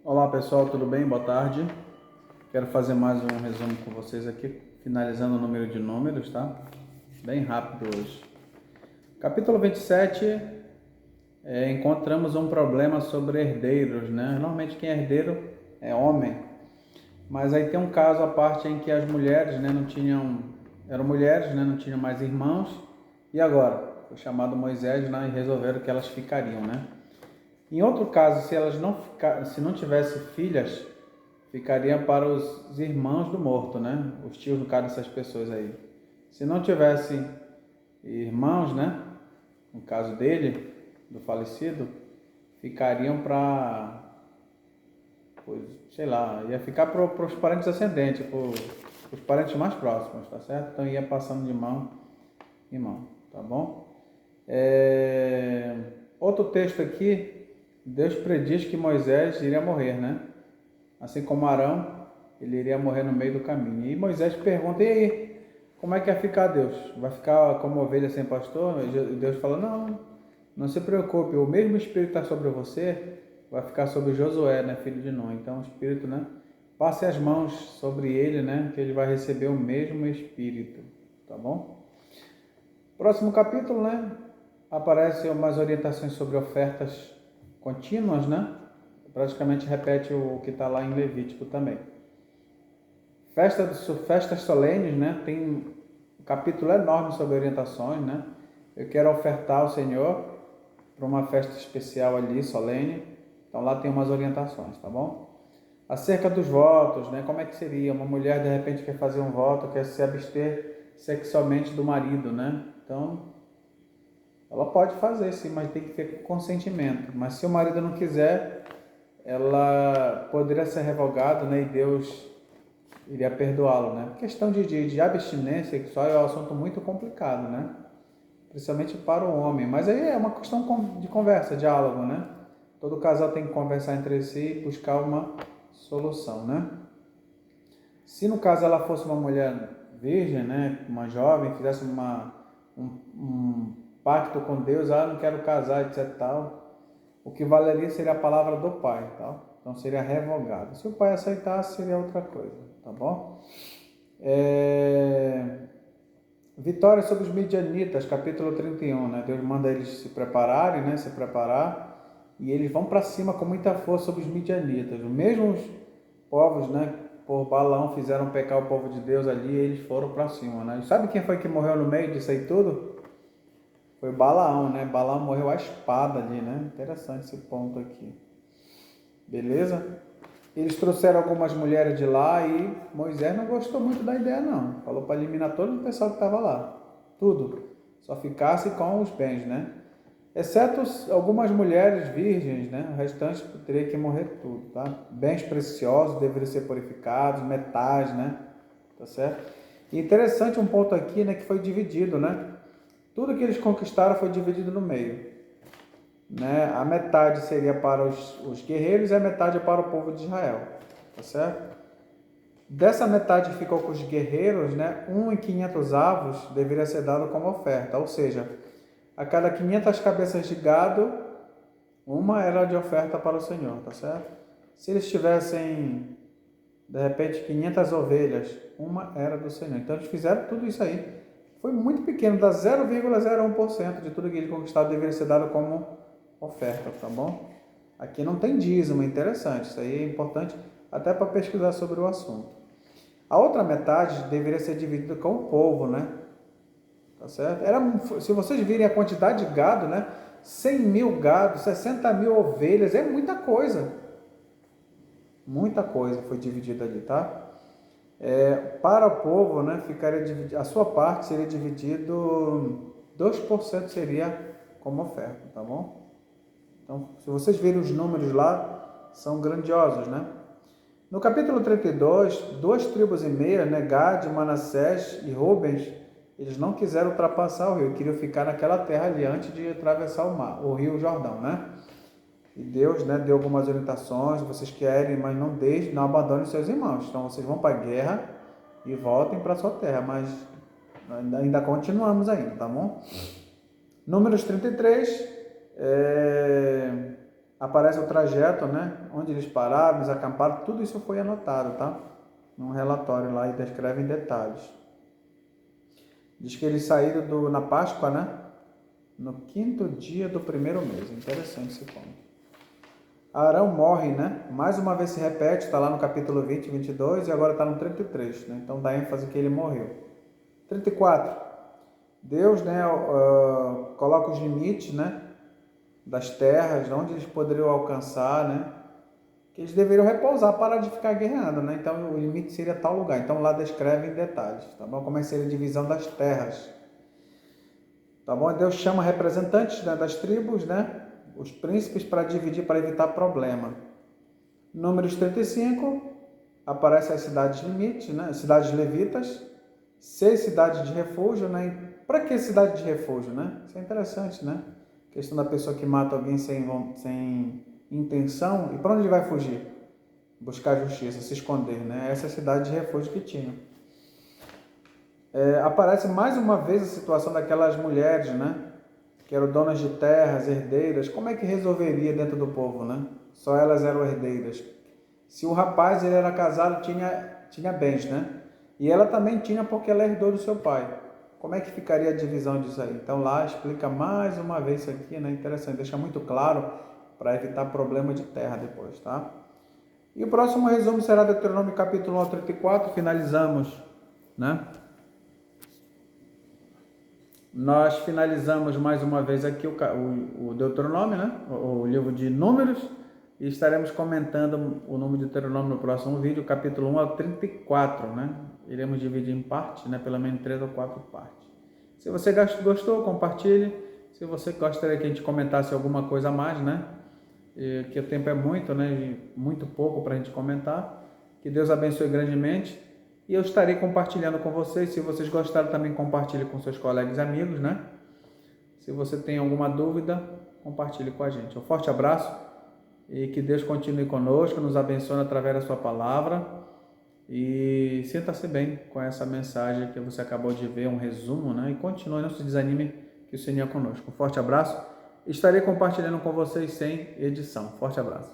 Olá pessoal, tudo bem? Boa tarde. Quero fazer mais um resumo com vocês aqui, finalizando o número de números, tá? Bem rápido hoje. Capítulo 27, encontramos um problema sobre herdeiros, né? Normalmente quem é herdeiro é homem, mas aí tem um caso à parte em que as mulheres, né, eram mulheres, né, não tinham mais irmãos, e agora? Foi chamado Moisés, né, e resolveram que elas ficariam, né? Em outro caso, se não tivesse filhas, ficaria para os irmãos do morto, né? Os tios, no caso dessas pessoas aí. Se não tivesse irmãos, né? No caso dele, do falecido, ficariam para, sei lá, ia ficar para os parentes ascendentes, para os parentes mais próximos, tá certo? Então ia passando de mão em mão, tá bom? Outro texto aqui, Deus prediz que Moisés iria morrer, né? Assim como Arão, ele iria morrer no meio do caminho. E Moisés pergunta, e aí, como é que vai ficar Deus? Vai ficar como ovelha sem pastor? E Deus fala, não se preocupe, o mesmo Espírito está sobre você, vai ficar sobre Josué, né, filho de Nun. Então o Espírito, né, passe as mãos sobre ele, né, que ele vai receber o mesmo Espírito, tá bom? Próximo capítulo, né, aparecem umas orientações sobre ofertas contínuas, né? Praticamente repete o que está lá em Levítico também. Festas solenes, né? Tem um capítulo enorme sobre orientações, né? Eu quero ofertar ao Senhor para uma festa especial ali, solene. Então lá tem umas orientações, tá bom? Acerca dos votos, né? Como é que seria? Uma mulher de repente quer fazer um voto, quer se abster sexualmente do marido, né? Então ela pode fazer sim, mas tem que ter consentimento. Mas se o marido não quiser, ela poderia ser revogada, né? E Deus iria perdoá-lo, né? A questão de abstinência sexual é um assunto muito complicado, né? Principalmente para o homem. Mas aí é uma questão de conversa, diálogo, né? Todo casal tem que conversar entre si e buscar uma solução, né? Se no caso ela fosse uma mulher virgem, né? Uma jovem, fizesse um pacto com Deus, não quero casar, etc. Tal, o que valeria seria a palavra do pai, tá? Então seria revogado. Se o pai aceitasse, seria outra coisa, tá bom? Vitória sobre os midianitas, capítulo 31, né? Deus manda eles se prepararem, né? Se preparar, e eles vão para cima com muita força sobre os midianitas. Os mesmos povos, né? Por Balaão fizeram pecar o povo de Deus ali, e eles foram para cima, né? E sabe quem foi que morreu no meio disso aí tudo? Foi Balaão, né? Balaão morreu à espada ali, né? Interessante esse ponto aqui. Beleza? Eles trouxeram algumas mulheres de lá e Moisés não gostou muito da ideia, não. Falou para eliminar todo o pessoal que estava lá. Tudo. Só ficasse com os bens, né? Exceto algumas mulheres virgens, né? O restante teria que morrer tudo, tá? Bens preciosos deveriam ser purificados, metais, né? Tá certo? E interessante um ponto aqui, né? Que foi dividido, né? Tudo que eles conquistaram foi dividido no meio, né? A metade seria para os guerreiros e a metade para o povo de Israel, tá certo? Dessa metade que ficou com os guerreiros, né? 1 em 500 avos deveria ser dado como oferta, ou seja, a cada 500 cabeças de gado, uma era de oferta para o Senhor, tá certo? Se eles tivessem, de repente, 500 ovelhas, uma era do Senhor. Então eles fizeram tudo isso aí. Foi muito pequeno, dá 0,01% de tudo que eles conquistaram deveria ser dado como oferta, tá bom? Aqui não tem dízimo, é interessante, isso aí é importante até para pesquisar sobre o assunto. A outra metade deveria ser dividida com o povo, né? Tá certo? Se vocês virem a quantidade de gado, né? 100 mil gados, 60 mil ovelhas, é muita coisa. Muita coisa foi dividida ali, tá? Para o povo, né? Ficaria dividido, a sua parte seria dividido, 2% seria como oferta, tá bom? Então, se vocês virem os números lá, são grandiosos, né? No capítulo 32, 2,5 tribos, né, Gad, Manassés e Rubens, eles não quiseram ultrapassar o rio, queriam ficar naquela terra ali antes de atravessar o rio Jordão, né? E Deus, né, deu algumas orientações, vocês querem, mas não deixem, não abandonem seus irmãos. Então vocês vão para a guerra e voltem para sua terra, mas ainda continuamos ainda, tá bom? Números 33, Aparece o trajeto, né? Onde eles pararam, eles acamparam, tudo isso foi anotado, tá? Num relatório lá e descreve em detalhes. Diz que eles saíram na Páscoa, né? No 5º dia do 1º mês. Interessante esse ponto. Arão morre, né? Mais uma vez se repete, está lá no capítulo 20, 22 e agora está no 33, né? Então dá ênfase que ele morreu. 34. Deus, né, coloca os limites, né, das terras, onde eles poderiam alcançar, né? Que eles deveriam repousar, parar de ficar guerreando, né? Então o limite seria tal lugar. Então lá descreve em detalhes, tá bom? Como é que seria a divisão das terras. Tá bom? Deus chama representantes, né, das tribos, né? Os príncipes para dividir, para evitar problema. Números 35, aparece as cidades limites, né? Cidades levitas, 6 cidades de refúgio, né? Para que cidade de refúgio, né? Isso é interessante, né? A questão da pessoa que mata alguém sem intenção, e para onde ele vai fugir? Buscar justiça, se esconder, né? Essa é a cidade de refúgio que tinha. Aparece mais uma vez a situação daquelas mulheres, né? Que eram donas de terras, herdeiras. Como é que resolveria dentro do povo, né? Só elas eram herdeiras. Se o rapaz ele era casado, tinha bens, né? E ela também tinha porque ela herdou do seu pai. Como é que ficaria a divisão disso aí? Então lá explica mais uma vez isso aqui, né? Interessante, deixa muito claro para evitar problema de terra depois, tá? E o próximo resumo será Deuteronômio capítulo 1 ao 34, finalizamos, né? Nós finalizamos mais uma vez aqui o Deuteronômio, né? O livro de Números, e estaremos comentando o número de Deuteronômio no próximo vídeo, capítulo 1 ao 34, né? Iremos dividir em partes, né? Pelo menos 3 ou 4 partes. Se você gostou, compartilhe. Se você gostaria que a gente comentasse alguma coisa a mais, né? Que o tempo é muito, né? E muito pouco para a gente comentar. Que Deus abençoe grandemente. E eu estarei compartilhando com vocês. Se vocês gostaram, também compartilhe com seus colegas e amigos, né? Se você tem alguma dúvida, compartilhe com a gente. Um forte abraço e que Deus continue conosco, nos abençoe através da sua palavra. E sinta-se bem com essa mensagem que você acabou de ver, um resumo, né? E continue, não se desanime, que o Senhor é conosco. Um forte abraço. Estarei compartilhando com vocês sem edição. Forte abraço.